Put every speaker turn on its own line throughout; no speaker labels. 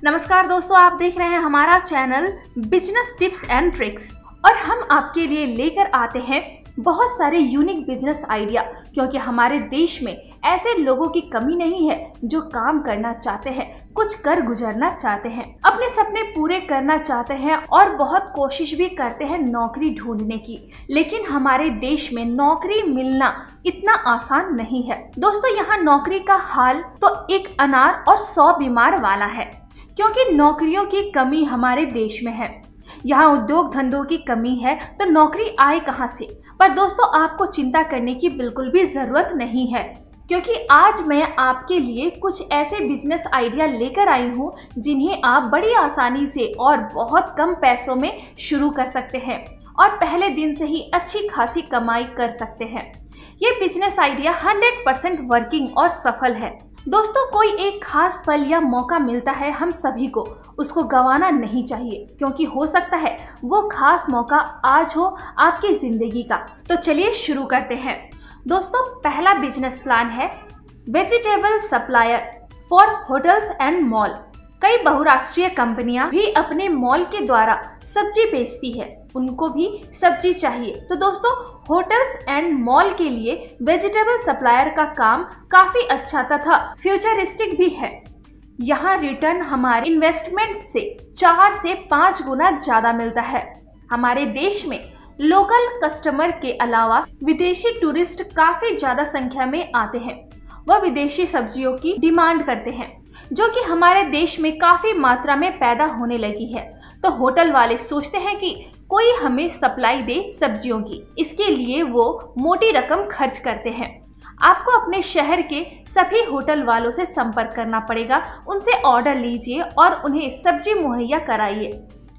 नमस्कार दोस्तों, आप देख रहे हैं हमारा channel business tips and tricks और हम आपके लिए लेकर आते हैं बहुत सारे यूनिक बिजनेस आइडिया, क्योंकि हमारे देश में ऐसे लोगों की कमी नहीं है जो काम करना चाहते हैं, कुछ कर गुजरना चाहते हैं, अपने सपने पूरे करना चाहते हैं और बहुत कोशिश भी करते हैं नौकरी ढूंढने की। लेकिन हमारे देश में नौकरी मिलना इतना आसान नहीं है। दोस्तों, यहाँ नौकरी का हाल तो एक अनार और 100 बीमार वाला है, क्योंकि नौकरियों की कमी हमारे देश में है। यहाँ उद्योग धंधों की कमी है तो नौकरी आए कहाँ से? पर दोस्तों, आपको चिंता करने की बिल्कुल भी जरूरत नहीं है, क्योंकि आज मैं आपके लिए कुछ ऐसे बिजनेस आइडिया लेकर आई हूँ जिन्हें आप बड़ी आसानी से और बहुत कम पैसों में शुरू कर सकते हैं और पहले दिन से ही अच्छी खासी कमाई कर सकते हैं। ये बिजनेस आइडिया 100% वर्किंग और सफल है। दोस्तों, कोई एक खास पल या मौका मिलता है हम सभी को, उसको गंवाना नहीं चाहिए, क्योंकि हो सकता है वो खास मौका आज हो आपकी जिंदगी का। तो चलिए शुरू करते हैं। दोस्तों, पहला बिजनेस प्लान है vegetable supplier for hotels and mall. कई बहुराष्ट्रीय कंपनियां भी अपने मॉल के द्वारा सब्जी बेचती है, उनको भी सब्जी चाहिए। तो दोस्तों, होटल्स एंड मॉल के लिए वेजिटेबल सप्लायर का काम काफी अच्छा तथा फ्यूचरिस्टिक भी है। यहाँ रिटर्न हमारे इन्वेस्टमेंट से 4 से 5 गुना ज्यादा मिलता है। हमारे देश में लोकल कस्टमर के अलावा विदेशी टूरिस्ट काफी ज्यादा संख्या में आते हैं। वह विदेशी सब्जियों की डिमांड करते हैं, जो कि हमारे देश में काफी मात्रा में पैदा होने लगी है। तो होटल वाले सोचते हैं कि कोई हमें सप्लाई दे सब्जियों की, इसके लिए वो मोटी रकम खर्च करते हैं। आपको अपने शहर के सभी होटल वालों से संपर्क करना पड़ेगा, उनसे ऑर्डर लीजिए और उन्हें सब्जी मुहैया कराइए।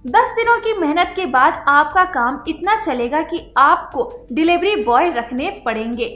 10 दिनों की मेहनत के बाद आपका काम इतना चलेगा कि आपको डिलीवरी बॉय रखने पड़ेंगे।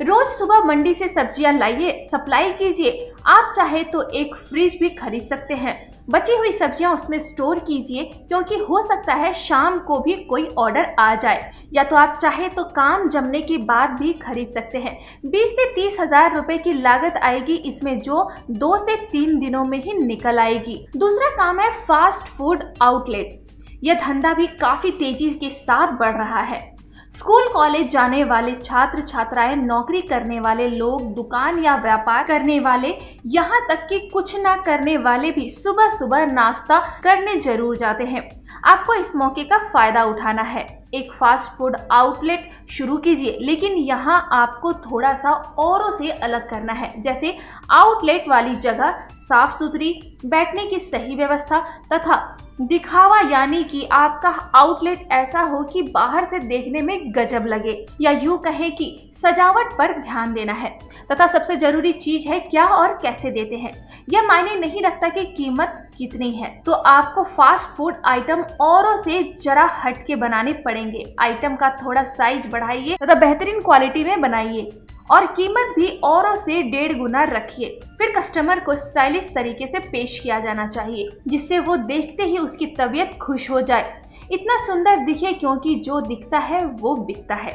रोज सुबह मंडी से सब्जियां लाइए, सप्लाई कीजिए। आप चाहे तो एक फ्रिज भी खरीद सकते हैं, बची हुई सब्जियां उसमें स्टोर कीजिए, क्योंकि हो सकता है शाम को भी कोई ऑर्डर आ जाए। या तो आप चाहे तो काम जमने के बाद भी खरीद सकते हैं। 20 से 30 हजार रुपए की लागत आएगी इसमें, जो 2 से 3 दिनों में ही निकल आएगी। दूसरा काम है फास्ट फूड आउटलेट। यह धंधा भी काफी तेजी के साथ बढ़ रहा है। स्कूल कॉलेज जाने वाले छात्र छात्राएं, नौकरी करने वाले लोग, दुकान या व्यापार करने वाले, यहाँ तक कि कुछ ना करने वाले भी सुबह सुबह नाश्ता करने जरूर जाते हैं। आपको इस मौके का फायदा उठाना है। एक फास्ट फूड आउटलेट शुरू कीजिए, लेकिन यहाँ आपको थोड़ा सा औरों से अलग करना है। जैसे आउटलेट वाली जगह साफ सुथरी, बैठने की सही व्यवस्था तथा दिखावा, यानी कि आपका आउटलेट ऐसा हो कि बाहर से देखने में गजब लगे, या यूं कहें कि सजावट पर ध्यान देना है। तथा सबसे जरूरी चीज है क्या और कैसे देते हैं। यह मायने नहीं रखता कि कीमत कितनी है। तो आपको फास्ट फूड आइटम औरों से जरा हट के बनाने पड़ेंगे। आइटम का थोड़ा साइज बढ़ाइए तथा बेहतरीन क्वालिटी में बनाइए और कीमत भी औरों से 1.5 गुना रखिए। फिर कस्टमर को स्टाइलिश तरीके से पेश किया जाना चाहिए, जिससे वो देखते ही उसकी तबीयत खुश हो जाए, इतना सुंदर दिखे, क्योंकि जो दिखता है वो बिकता है।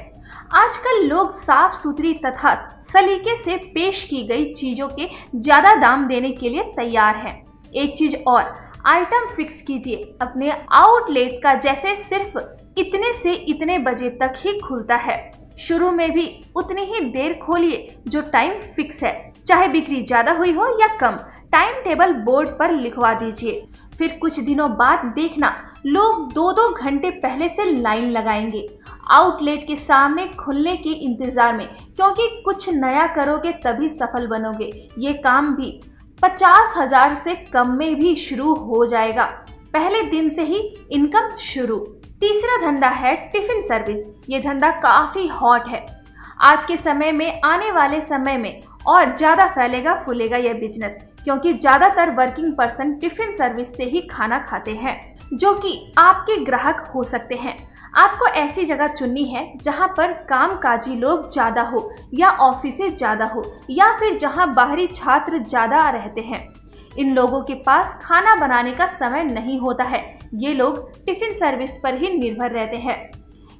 आजकल लोग साफ सुथरी तथा सलीके से पेश की गई चीजों के ज्यादा दाम देने के लिए तैयार हैं। एक चीज और, आइटम फिक्स कीजिए अपने आउटलेट का, जैसे सिर्फ इतने से इतने बजे तक ही खुलता है। शुरू में भी उतनी ही देर खोलिए जो टाइम फिक्स है, चाहे बिक्री ज्यादा हुई हो या कम। टाइम टेबल बोर्ड पर लिखवा दीजिए। फिर कुछ दिनों बाद देखना, लोग 2-2 घंटे पहले से लाइन लगाएंगे आउटलेट के सामने खुलने के इंतजार में, क्योंकि कुछ नया करोगे तभी सफल बनोगे। ये काम भी 50,000 से कम में भी शुरू हो जाएगा, पहले दिन से ही इनकम शुरू। तीसरा धंधा है टिफिन सर्विस। ये धंधा काफी हॉट है आज के समय में। आने वाले समय में और ज्यादा फैलेगा फूलेगा यह बिजनेस, क्योंकि ज्यादातर वर्किंग पर्सन टिफिन सर्विस से ही खाना खाते हैं, जो कि आपके ग्राहक हो सकते हैं। आपको ऐसी जगह चुननी है जहां पर कामकाजी लोग ज्यादा हो, या ऑफिसें ज्यादा हो, या फिर जहां बाहरी छात्र ज्यादा रहते हैं। इन लोगों के पास खाना बनाने का समय नहीं होता है। ये लोग टिफिन सर्विस पर ही निर्भर रहते हैं।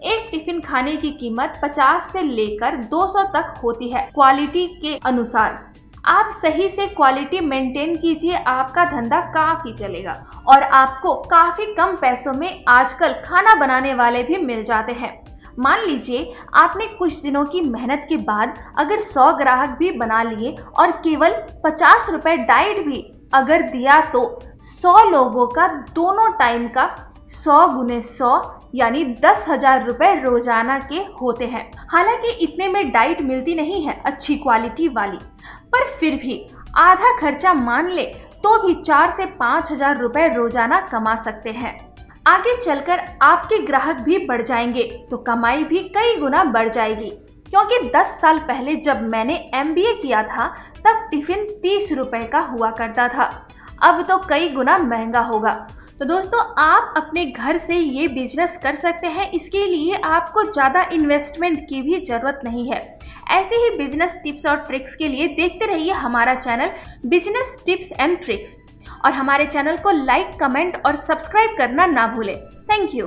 एक टिफिन खाने की कीमत 50 से लेकर 200 तक होती है, क्वालिटी के अनुसार। आप सही से क्वालिटी मेंटेन कीजिए, आपका धंधा काफी चलेगा और आपको काफी कम पैसों में आजकल खाना बनाने वाले भी मिल जाते हैं। मान लीजिए आपने कुछ दिनों की मेहनत के बाद अगर 100 ग्राहक भी बना लिए और केवल 50 रुपए डाइट भी अगर दिया तो 100 लोगों का दोनों टाइम का 100 गुने 100 यानी 10,000 रुपए रोजाना के होते हैं। हालांकि इतने में डाइट मिलती नहीं है अच्छी क्वालिटी वाली, पर फिर भी आधा खर्चा मान ले तो भी 4 से 5,000 रुपए रोजाना कमा सकते हैं। आगे चलकर आपके ग्राहक भी बढ़ जाएंगे तो कमाई भी कई गुना बढ़ जाएगी। क्योंकि 10 साल पहले जब मैंने MBA किया था तब टिफिन 30 रुपए का हुआ करता था, अब तो कई गुना महंगा होगा। तो दोस्तों, आप अपने घर से ये बिजनेस कर सकते हैं। इसके लिए आपको ज़्यादा इन्वेस्टमेंट की भी ज़रूरत नहीं है। ऐसे ही बिजनेस टिप्स और ट्रिक्स के लिए देखते रहिए हमारा channel business tips and tricks और हमारे चैनल को लाइक, कमेंट और सब्सक्राइब करना ना भूलें। Thank you.